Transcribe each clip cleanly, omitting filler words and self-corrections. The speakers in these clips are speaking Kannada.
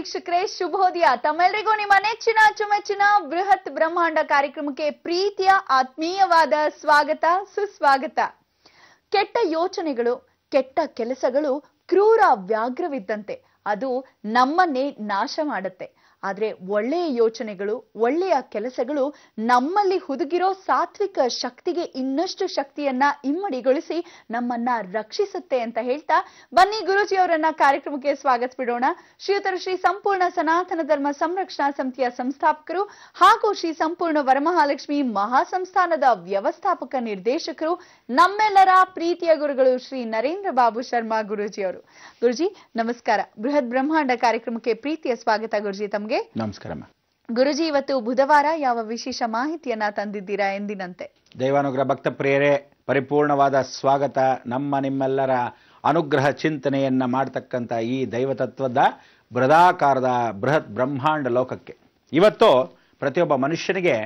ವೀಕ್ಷಕರೇ, ಶುಭೋದಯ. ತಮ್ಮೆಲ್ಲರಿಗೂ ನಿಮ್ಮ ನೆಚ್ಚಿನ ಅಚ್ಚುಮೆಚ್ಚಿನ ಬೃಹತ್ ಬ್ರಹ್ಮಾಂಡ ಕಾರ್ಯಕ್ರಮಕ್ಕೆ ಪ್ರೀತಿಯ ಆತ್ಮೀಯವಾದ ಸ್ವಾಗತ, ಸುಸ್ವಾಗತ. ಕೆಟ್ಟ ಯೋಚನೆಗಳು, ಕೆಟ್ಟ ಕೆಲಸಗಳು ಕ್ರೂರ ವ್ಯಾಘ್ರವಿದ್ದಂತೆ. ಅದು ನಮ್ಮನ್ನೇ ನಾಶ ಮಾಡುತ್ತೆ. ಆದ್ರೆ ಒಳ್ಳೆಯ ಯೋಚನೆಗಳು, ಒಳ್ಳೆಯ ಕೆಲಸಗಳು ನಮ್ಮಲ್ಲಿ ಹುದುಗಿರೋ ಸಾತ್ವಿಕ ಶಕ್ತಿಗೆ ಇನ್ನಷ್ಟು ಶಕ್ತಿಯನ್ನ ಇಮ್ಮಡಿಗೊಳಿಸಿ ನಮ್ಮನ್ನ ರಕ್ಷಿಸುತ್ತೆ ಅಂತ ಹೇಳ್ತಾ, ಬನ್ನಿ ಗುರೂಜಿ ಅವರನ್ನ ಕಾರ್ಯಕ್ರಮಕ್ಕೆ ಸ್ವಾಗತಿಸೋಣ. ಶ್ರೀಯುತರು ಶ್ರೀ ಸಂಪೂರ್ಣ ಸನಾತನ ಧರ್ಮ ಸಂರಕ್ಷಣಾ ಸಮಿತಿಯ ಸಂಸ್ಥಾಪಕರು ಹಾಗೂ ಶ್ರೀ ಸಂಪೂರ್ಣ ವರಮಹಾಲಕ್ಷ್ಮಿ ಮಹಾಸಂಸ್ಥಾನದ ವ್ಯವಸ್ಥಾಪಕ ನಿರ್ದೇಶಕರು, ನಮ್ಮೆಲ್ಲರ ಪ್ರೀತಿಯ ಗುರುಗಳು ಶ್ರೀ ನರೇಂದ್ರ ಬಾಬು ಶರ್ಮಾ ಗುರೂಜಿ ಅವರು. ಗುರುಜಿ ನಮಸ್ಕಾರ. ಬೃಹತ್ ಬ್ರಹ್ಮಾಂಡ ಕಾರ್ಯಕ್ರಮಕ್ಕೆ ಪ್ರೀತಿಯ ಸ್ವಾಗತ ಗುರುಜಿ. ತಮಗೆ ನಮಸ್ಕಾರ. ಗುರುಜಿ, ಇವತ್ತು ಬುಧವಾರ, ಯಾವ ವಿಶೇಷ ಮಾಹಿತಿಯನ್ನ ತಂದಿದ್ದೀರಾ ಎಂದಿನಂತೆ? ದೈವಾನುಗ್ರಹ ಭಕ್ತ ಪ್ರಿಯರೇ, ಪರಿಪೂರ್ಣವಾದ ಸ್ವಾಗತ. ನಿಮ್ಮೆಲ್ಲರ ಅನುಗ್ರಹ ಚಿಂತನೆಯನ್ನ ಮಾಡತಕ್ಕಂಥ ಈ ದೈವತತ್ವದ ಬೃಹದಾಕಾರದ ಬೃಹತ್ ಬ್ರಹ್ಮಾಂಡ ಲೋಕಕ್ಕೆ ಇವತ್ತು ಪ್ರತಿಯೊಬ್ಬ ಮನುಷ್ಯನಿಗೆ,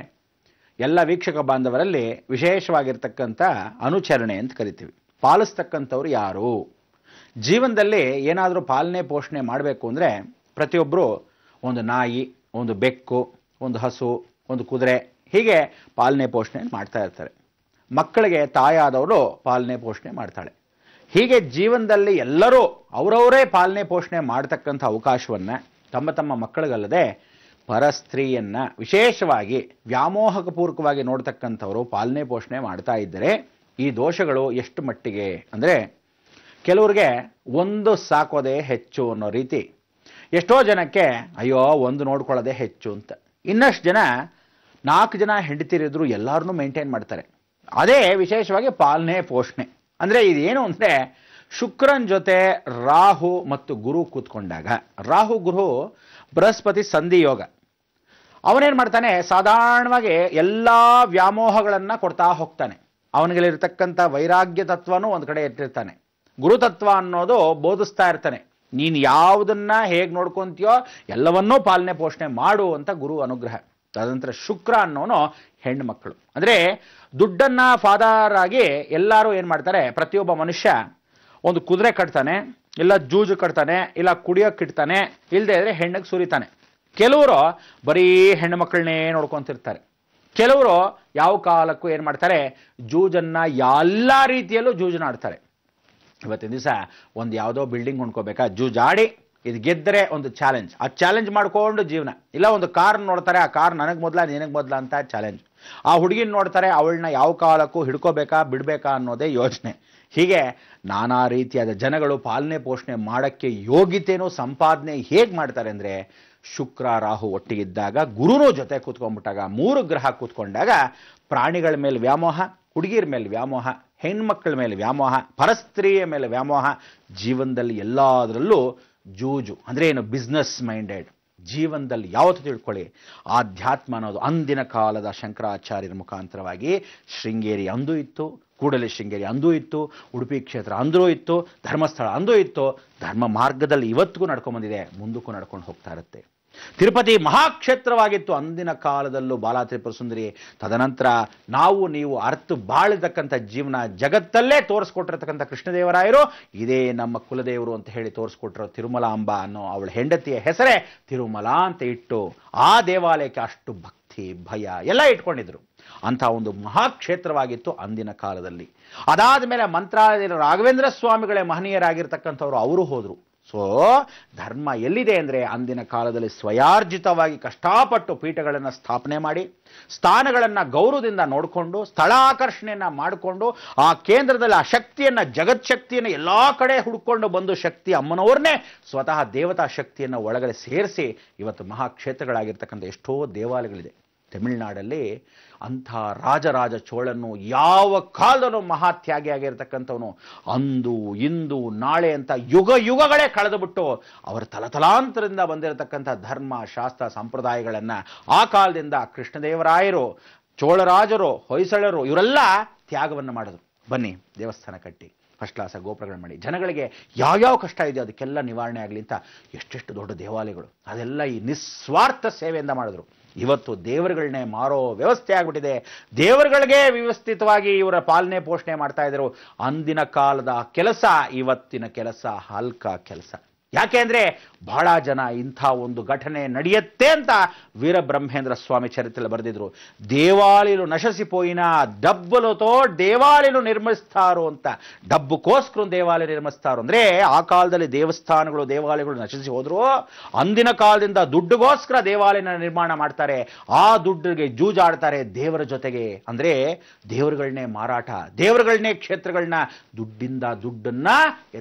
ಎಲ್ಲ ವೀಕ್ಷಕ ಬಾಂಧವರಲ್ಲಿ ವಿಶೇಷವಾಗಿರ್ತಕ್ಕಂಥ ಅನುಚರಣೆ ಅಂತ ಕರಿತೀವಿ. ಪಾಲಿಸ್ತಕ್ಕಂಥವ್ರು ಯಾರು? ಜೀವನದಲ್ಲಿ ಏನಾದರೂ ಪಾಲನೆ ಪೋಷಣೆ ಮಾಡಬೇಕು ಅಂದರೆ ಪ್ರತಿಯೊಬ್ಬರು ಒಂದು ನಾಯಿ, ಒಂದು ಬೆಕ್ಕು, ಒಂದು ಹಸು, ಒಂದು ಕುದುರೆ, ಹೀಗೆ ಪಾಲನೆ ಪೋಷಣೆ ಮಾಡ್ತಾ ಇರ್ತಾರೆ. ಮಕ್ಕಳಿಗೆ ತಾಯಾದವರು ಪಾಲನೆ ಪೋಷಣೆ ಮಾಡ್ತಾಳೆ. ಹೀಗೆ ಜೀವನದಲ್ಲಿ ಎಲ್ಲರೂ ಅವರವರೇ ಪಾಲನೆ ಪೋಷಣೆ ಮಾಡ್ತಕ್ಕಂಥ ಅವಕಾಶವನ್ನು ತಮ್ಮ ತಮ್ಮ ಮಕ್ಕಳಿಗಲ್ಲದೆ ಪರಸ್ತ್ರೀಯನ್ನ ವಿಶೇಷವಾಗಿ ವ್ಯಾಮೋಹಕಪೂರ್ವಕವಾಗಿ ನೋಡ್ತಕ್ಕಂಥವರು ಪಾಲನೆ ಪೋಷಣೆ ಮಾಡ್ತಾ ಇದ್ದರೆ ಈ ದೋಷಗಳು ಎಷ್ಟು ಮಟ್ಟಿಗೆ ಅಂದರೆ, ಕೆಲವ್ರಿಗೆ ಒಂದು ಸಾಕೋದೇ ಹೆಚ್ಚು ಅನ್ನೋ ರೀತಿ, ಎಷ್ಟೋ ಜನಕ್ಕೆ ಅಯ್ಯೋ ಒಂದು ನೋಡ್ಕೊಳ್ಳೋದೇ ಹೆಚ್ಚು ಅಂತ. ಇನ್ನಷ್ಟು ಜನ 4 ಜನ ಹೆಂಡತಿರಿದ್ರು ಎಲ್ಲರನ್ನೂ ಮೇಂಟೈನ್ ಮಾಡ್ತಾರೆ. ಅದೇ ವಿಶೇಷವಾಗಿ ಪಾಲನೆ ಪೋಷಣೆ ಅಂದರೆ ಇದೇನು ಅಂದರೆ, ಶುಕ್ರನ್ ಜೊತೆ ರಾಹು ಮತ್ತು ಗುರು ಕೂತ್ಕೊಂಡಾಗ, ರಾಹು ಗುರು ಬೃಹಸ್ಪತಿ ಸಂಧಿ ಯೋಗ, ಅವನೇನು ಮಾಡ್ತಾನೆ, ಸಾಧಾರಣವಾಗಿ ಎಲ್ಲ ವ್ಯಾಮೋಹಗಳನ್ನು ಕೊಡ್ತಾ ಹೋಗ್ತಾನೆ. ಅವನಿಗಿರ್ತಕ್ಕಂಥ ವೈರಾಗ್ಯ ತತ್ವನೂ ಒಂದು ಕಡೆ ಇಟ್ಟಿರ್ತಾನೆ. ಗುರುತತ್ವ ಅನ್ನೋದು ಬೋಧಿಸ್ತಾ ಇರ್ತಾನೆ. ನೀನು ಯಾವುದನ್ನ ಹೇಗೆ ನೋಡ್ಕೊಂತೀಯೋ ಎಲ್ಲವನ್ನೂ ಪಾಲನೆ ಪೋಷಣೆ ಮಾಡು ಅಂತ ಗುರು ಅನುಗ್ರಹ. ತದನಂತರ ಶುಕ್ರ ಅನ್ನೋನು ಹೆಣ್ಣು ಮಕ್ಕಳು, ಅಂದರೆ ದುಡ್ಡನ್ನ ಫಾದರ್ ಆಗಿ ಎಲ್ಲರೂ ಏನು ಮಾಡ್ತಾರೆ, ಪ್ರತಿಯೊಬ್ಬ ಮನುಷ್ಯ ಒಂದು ಕುದುರೆ ಕಟ್ತಾನೆ, ಇಲ್ಲ ಜೂಜು ಕಟ್ತಾನೆ, ಇಲ್ಲ ಕುಡಿಯೋಕ್ಕಿಡ್ತಾನೆ, ಇಲ್ಲದೆ ಇದ್ರೆ ಹೆಣ್ಣಿಗೆ ಸುರಿತಾನೆ. ಕೆಲವರು ಬರೀ ಹೆಣ್ಣು ಮಕ್ಕಳನ್ನೇ ನೋಡ್ಕೊಂತಿರ್ತಾರೆ. ಕೆಲವರು ಯಾವ ಕಾಲಕ್ಕೂ ಏನು ಮಾಡ್ತಾರೆ, ಜೂಜನ್ನ ಎಲ್ಲ ರೀತಿಯಲ್ಲೂ ಜೂಜನ್ನ ಆಡ್ತಾರೆ. ಇವತ್ತಿನ ದಿವಸ ಒಂದು ಯಾವುದೋ ಬಿಲ್ಡಿಂಗ್ ಕೊಂಡ್ಕೋಬೇಕಾ, ಜೂಜಾಡಿ ಇದು ಗೆದ್ದರೆ ಒಂದು ಚಾಲೆಂಜ್, ಆ ಚಾಲೆಂಜ್ ಮಾಡ್ಕೊಂಡು ಜೀವನ. ಇಲ್ಲ ಒಂದು ಕಾರ್ ನೋಡ್ತಾರೆ, ಆ ಕಾರ್ ನನಗೆ ಮೊದಲ ನಿನಗೆ ಮೊದಲ ಅಂತ ಚಾಲೆಂಜ್. ಆ ಹುಡುಗಿನ ನೋಡ್ತಾರೆ, ಅವಳನ್ನ ಯಾವ ಕಾಲಕ್ಕೂ ಹಿಡ್ಕೋಬೇಕಾ ಬಿಡಬೇಕಾ ಅನ್ನೋದೇ ಯೋಚನೆ. ಹೀಗೆ ನಾನಾ ರೀತಿಯಾದ ಜನಗಳು ಪಾಲನೆ ಪೋಷಣೆ ಮಾಡೋಕ್ಕೆ ಯೋಗ್ಯತೆನೂ ಸಂಪಾದನೆ ಹೇಗೆ ಮಾಡ್ತಾರೆ ಅಂದರೆ, ಶುಕ್ರ ರಾಹು ಒಟ್ಟಿಗಿದ್ದಾಗ, ಗುರುನೂ ಜೊತೆ ಕೂತ್ಕೊಂಡ್ಬಿಟ್ಟಾಗ, 3 ಗ್ರಹ ಕೂತ್ಕೊಂಡಾಗ ಪ್ರಾಣಿಗಳ ಮೇಲೆ ವ್ಯಾಮೋಹ, ಹುಡುಗಿರ ಮೇಲೆ ವ್ಯಾಮೋಹ, ಹೆಣ್ಮಕ್ಳ ಮೇಲೆ ವ್ಯಾಮೋಹ, ಪರಸ್ತ್ರೀಯ ಮೇಲೆ ವ್ಯಾಮೋಹ, ಜೀವನದಲ್ಲಿ ಎಲ್ಲದರಲ್ಲೂ ಜೂಜು. ಅಂದರೆ ಏನು, ಬಿಸ್ನೆಸ್ ಮೈಂಡೆಡ್. ಜೀವನದಲ್ಲಿ ಯಾವತ್ತು ತಿಳ್ಕೊಳ್ಳಿ, ಆಧ್ಯಾತ್ಮ ಅನ್ನೋದು ಅಂದಿನ ಕಾಲದ ಶಂಕರಾಚಾರ್ಯರ ಮುಖಾಂತರವಾಗಿ ಶೃಂಗೇರಿ ಅಂದೂ ಇತ್ತು, ಕೂಡಲೇ ಶೃಂಗೇರಿ ಅಂದೂ ಇತ್ತು, ಉಡುಪಿ ಕ್ಷೇತ್ರ ಅಂದರೂ ಇತ್ತು, ಧರ್ಮಸ್ಥಳ ಅಂದೂ ಇತ್ತು. ಧರ್ಮ ಮಾರ್ಗದಲ್ಲಿ ಇವತ್ತಿಗೂ ನಡ್ಕೊಂಡ್ಬಂದಿದೆ, ಮುಂದಕ್ಕೂ ನಡ್ಕೊಂಡು ಹೋಗ್ತಾ ಇರುತ್ತೆ. ತಿರುಪತಿ ಮಹಾಕ್ಷೇತ್ರವಾಗಿತ್ತು ಅಂದಿನ ಕಾಲದಲ್ಲೂ, ಬಾಲಾ ತ್ರಿಪುರ ಸುಂದರಿ. ತದನಂತರ ನಾವು ನೀವು ಅರ್ಥ ಬಾಳಿರ್ತಕ್ಕಂಥ ಜೀವನ ಜಗತ್ತಲ್ಲೇ ತೋರಿಸ್ಕೊಟ್ಟಿರ್ತಕ್ಕಂಥ ಕೃಷ್ಣದೇವರಾಯರು ಇದೇ ನಮ್ಮ ಕುಲದೇವರು ಅಂತ ಹೇಳಿ ತೋರಿಸ್ಕೊಟ್ಟಿರೋ ತಿರುಮಲಾಂಬ ಅನ್ನೋ ಅವಳ ಹೆಂಡತಿಯ ಹೆಸರೇ ತಿರುಮಲ ಅಂತ ಇಟ್ಟು ಆ ದೇವಾಲಯಕ್ಕೆ ಅಷ್ಟು ಭಕ್ತಿ ಭಯ ಎಲ್ಲ ಇಟ್ಕೊಂಡಿದ್ರು. ಅಂಥ ಒಂದು ಮಹಾಕ್ಷೇತ್ರವಾಗಿತ್ತು ಅಂದಿನ ಕಾಲದಲ್ಲಿ. ಅದಾದ ಮೇಲೆ ಮಂತ್ರಾಲಯದ ರಾಘವೇಂದ್ರ ಸ್ವಾಮಿಗಳೇ ಮಹನೀಯರಾಗಿರ್ತಕ್ಕಂಥವ್ರು ಅವರು ಹೋದರು. ಸೊ ಧರ್ಮ ಎಲ್ಲಿದೆ ಅಂದರೆ, ಅಂದಿನ ಕಾಲದಲ್ಲಿ ಸ್ವಯಾರ್ಜಿತವಾಗಿ ಕಷ್ಟಪಟ್ಟು ಪೀಠಗಳನ್ನು ಸ್ಥಾಪನೆ ಮಾಡಿ, ಸ್ಥಾನಗಳನ್ನು ಗೌರವದಿಂದ ನೋಡಿಕೊಂಡು, ಸ್ಥಳಾಕರ್ಷಣೆಯನ್ನು ಮಾಡಿಕೊಂಡು, ಆ ಕೇಂದ್ರದಲ್ಲಿ ಆ ಶಕ್ತಿಯನ್ನು, ಜಗತ್ಶಕ್ತಿಯನ್ನು ಎಲ್ಲ ಕಡೆ ಹುಡ್ಕೊಂಡು ಬಂದು ಶಕ್ತಿ ಅಮ್ಮನವ್ರನ್ನೇ ಸ್ವತಃ ದೇವತಾ ಶಕ್ತಿಯನ್ನು ಒಳಗಡೆ ಸೇರಿಸಿ ಇವತ್ತು ಮಹಾಕ್ಷೇತ್ರಗಳಾಗಿರ್ತಕ್ಕಂಥ ಎಷ್ಟೋ ದೇವಾಲಯಗಳಿದೆ. ತಮಿಳುನಾಡಲ್ಲಿ ಅಂಥ ರಾಜರಾಜ ಚೋಳನು ಯಾವ ಕಾಲದಲ್ಲೂ ಮಹಾತ್ಯಾಗಿ ಆಗಿರ್ತಕ್ಕಂಥವನು, ಅಂದು ಇಂದು ನಾಳೆ ಅಂತ ಯುಗಗಳೇ ಕಳೆದುಬಿಟ್ಟು ಅವರ ತಲತಲಾಂತರದಿಂದ ಬಂದಿರತಕ್ಕಂಥ ಧರ್ಮ ಶಾಸ್ತ್ರ ಸಂಪ್ರದಾಯಗಳನ್ನು ಆ ಕಾಲದಿಂದ ಕೃಷ್ಣದೇವರಾಯರು, ಚೋಳರಾಜರು, ಹೊಯ್ಸಳರು ಇವರೆಲ್ಲ ತ್ಯಾಗವನ್ನು ಮಾಡಿದ್ರು. ಬನ್ನಿ ದೇವಸ್ಥಾನ ಕಟ್ಟಿ, ಫಸ್ಟ್ ಕ್ಲಾಸ್ ಗೋಪುರಗಳು ಮಾಡಿ, ಜನಗಳಿಗೆ ಯಾವ್ಯಾವ ಕಷ್ಟ ಇದೆಯೋ ಅದಕ್ಕೆಲ್ಲ ನಿವಾರಣೆ ಆಗಲಿ ಅಂತ ಎಷ್ಟೆಷ್ಟು ದೊಡ್ಡ ದೇವಾಲಯಗಳು, ಅದೆಲ್ಲ ಈ ನಿಸ್ವಾರ್ಥ ಸೇವೆಯಿಂದ ಮಾಡಿದ್ರು. ಇವತ್ತು ದೇವರುಗಳನ್ನೇ ಮಾರೋ ವ್ಯವಸ್ಥೆ ಆಗ್ಬಿಟ್ಟಿದೆ. ದೇವರುಗಳಿಗೆ ವ್ಯವಸ್ಥಿತವಾಗಿ ಇವರ ಪಾಲನೆ ಪೋಷಣೆ ಮಾಡ್ತಾ ಇದ್ರು. ಅಂದಿನ ಕಾಲದ ಕೆಲಸ ಇವತ್ತಿನ ಕೆಲಸ ಹಲ್ಕ ಕೆಲಸ. ಯಾಕೆ ಅಂದ್ರೆ ಬಹಳ ಜನ ಇಂಥ ಒಂದು ಘಟನೆ ನಡೆಯುತ್ತೆ ಅಂತ ವೀರಬ್ರಹ್ಮೇಂದ್ರ ಸ್ವಾಮಿ ಚರಿತ್ರೆಯಲ್ಲಿ ಬರೆದಿದ್ರು. ದೇವಾಲಯలు నశిసిపోయినా డబ్బులతో ದೇವಾಲಯలు ನಿರ್ಮಿಸ್ತಾರೋ ಅಂತ. ಡಬ್ಬುಗೋಸ್ಕರ ದೇವಾಲಯ ನಿರ್ಮಿಸ್ತಾರೋ ಅಂದ್ರೆ ಆ ಕಾಲದಲ್ಲಿ ದೇವಾಲಯಗಳು ನಶಿಸಿ ಹೋದ್ರು. ಅಂದಿನ ಕಾಲದಿಂದ ದುಡ್ಡುಗೋಸ್ಕರ ದೇವಾಲಯನ ನಿರ್ಮಾಣ ಮಾಡ್ತಾರೆ. ಆ ದುಡ್ಡಿಗೆ ಜೂಜಾಡ್ತಾರೆ ದೇವರ ಜೊತೆಗೆ. ಅಂದ್ರೆ ದೇವರುಗಳನ್ನೇ ಮಾರಾಟ, ದೇವರುಗಳನ್ನೇ ಕ್ಷೇತ್ರಗಳನ್ನ ದುಡ್ಡನ್ನ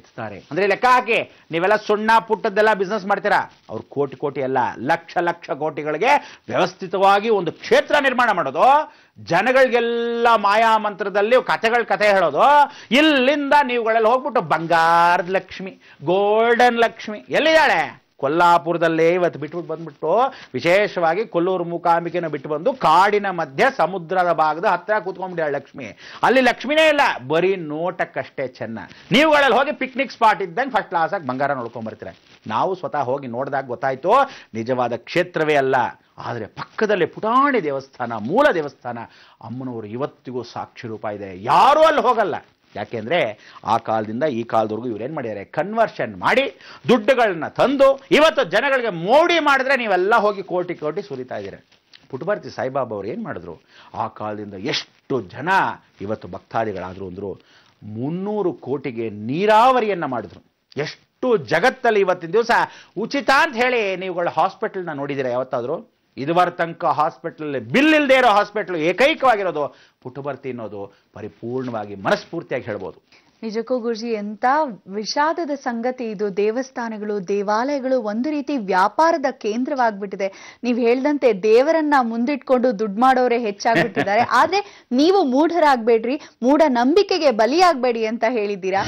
ಎತ್ತಾರೆ. ಅಂದ್ರೆ ಲೆಕ್ಕ ಹಾಕಿ, ನೀವೆಲ್ಲ ಸಣ್ಣ ಪುಟ್ಟದ್ದೆಲ್ಲ ಬಿಸ್ನೆಸ್ ಮಾಡ್ತೀರಾ, ಅವ್ರು ಕೋಟಿ ಅಲ್ಲ, ಲಕ್ಷ ಕೋಟಿಗಳಿಗೆ ವ್ಯವಸ್ಥಿತವಾಗಿ ಒಂದು ಕ್ಷೇತ್ರ ನಿರ್ಮಾಣ ಮಾಡೋದು, ಜನಗಳಿಗೆಲ್ಲ ಮಾಯಾ ಮಂತ್ರದಲ್ಲಿ ಕತೆ ಹೇಳೋದು. ಇಲ್ಲಿಂದ ನೀವುಗಳೆಲ್ಲ ಹೋಗ್ಬಿಟ್ಟು ಬಂಗಾರದ ಲಕ್ಷ್ಮಿ, ಗೋಲ್ಡನ್ ಲಕ್ಷ್ಮಿ ಎಲ್ಲಿದ್ದಾಳೆ? ಕೊಲ್ಲಾಪುರದಲ್ಲೇ ಇವತ್ತು ಬಿಟ್ಬಿಟ್ಟು ಬಂದ್ಬಿಟ್ಟು ವಿಶೇಷವಾಗಿ ಕೊಲ್ಲೂರು ಮೂಕಾಂಬಿಕೆನ ಬಿಟ್ಟು ಬಂದು ಕಾಡಿನ ಮಧ್ಯೆ ಸಮುದ್ರದ ಭಾಗದ ಹತ್ರ ಕೂತ್ಕೊಂಡ್ಬಿಟ್ಟಾಳೆ ಲಕ್ಷ್ಮಿ. ಅಲ್ಲಿ ಲಕ್ಷ್ಮಿನೇ ಇಲ್ಲ, ಬರೀ ನೋಟಕ್ಕಷ್ಟೇ ಚೆನ್ನ. ನೀವುಗಳಲ್ಲಿ ಹೋಗಿ ಪಿಕ್ನಿಕ್ ಸ್ಪಾಟ್ ಇದ್ದಂಗೆ ಫಸ್ಟ್ ಕ್ಲಾಸ್ ಆಗಿ ಬಂಗಾರ ನೋಡ್ಕೊಂಡ್ಬರ್ತೀರ. ನಾವು ಸ್ವತಃ ಹೋಗಿ ನೋಡಿದಾಗ ಗೊತ್ತಾಯ್ತು ನಿಜವಾದ ಕ್ಷೇತ್ರವೇ ಅಲ್ಲ. ಆದರೆ ಪಕ್ಕದಲ್ಲೇ ಪುಟಾಣಿ ದೇವಸ್ಥಾನ, ಮೂಲ ದೇವಸ್ಥಾನ, ಅಮ್ಮನವರು ಇವತ್ತಿಗೂ ಸಾಕ್ಷಿ ರೂಪ ಇದೆ. ಯಾರೂ ಅಲ್ಲಿ ಹೋಗಲ್ಲ. ಯಾಕೆಂದ್ರೆ ಆ ಕಾಲದಿಂದ ಈ ಕಾಲದವರೆಗೂ ಇವ್ರೇನ್ ಮಾಡಿದ್ದಾರೆ, ಕನ್ವರ್ಷನ್ ಮಾಡಿ ದುಡ್ಡುಗಳನ್ನ ತಂದು ಇವತ್ತು ಜನಗಳಿಗೆ ಮೋಡಿ ಮಾಡಿದ್ರೆ ನೀವೆಲ್ಲ ಹೋಗಿ ಕೋಟಿ ಸುರಿತಾ ಇದ್ದೀರ. ಪುಟ್ಟಬರ್ತಿ ಸಾಯಿಬಾಬಾ ಅವ್ರು ಏನ್ ಮಾಡಿದ್ರು, ಆ ಕಾಲದಿಂದ ಎಷ್ಟು ಜನ ಇವತ್ತು ಭಕ್ತಾದಿಗಳಾದ್ರು ಅಂದ್ರು. 300 ಕೋಟಿಗೆ ನೀರಾವರಿಯನ್ನ ಮಾಡಿದ್ರು. ಎಷ್ಟು ಜಗತ್ತಲ್ಲಿ ಇವತ್ತಿನ ದಿವಸ ಉಚಿತ ಅಂತ ಹೇಳಿ ನೀವುಗಳ ಹಾಸ್ಪಿಟಲ್ನ ನೋಡಿದ್ದೀರಾ ಯಾವತ್ತಾದ್ರೂ? ಇದುವರ ತನಕ ಹಾಸ್ಪಿಟಲ್ ಬಿಲ್ ಇಲ್ಲದೆ ಇರೋ ಹಾಸ್ಪಿಟಲ್ ಏಕೈಕವಾಗಿರೋದು ಪುಟ್ಟಬರ್ತಿ ಅನ್ನೋದು ಪರಿಪೂರ್ಣವಾಗಿ ಮನಸ್ಫೂರ್ತಿಯಾಗಿ ಹೇಳ್ಬೋದು. ನಿಜಕ್ಕೂ ಗುರುಜಿ, ಎಂತ ವಿಷಾದದ ಸಂಗತಿ ಇದು. ದೇವಸ್ಥಾನಗಳು, ದೇವಾಲಯಗಳು ಒಂದು ರೀತಿ ವ್ಯಾಪಾರದ ಕೇಂದ್ರವಾಗ್ಬಿಟ್ಟಿದೆ. ನೀವು ಹೇಳ್ದಂತೆ ದೇವರನ್ನ ಮುಂದಿಟ್ಕೊಂಡು ದುಡ್ಡು ಮಾಡೋರೆ ಹೆಚ್ಚಾಗ್ಬಿಟ್ಟಿದ್ದಾರೆ. ಆದ್ರೆ ನೀವು ಮೂಢರಾಗ್ಬೇಡ್ರಿ, ಮೂಢ ನಂಬಿಕೆಗೆ ಬಲಿಯಾಗ್ಬೇಡಿ ಅಂತ ಹೇಳಿದ್ದೀರಾ.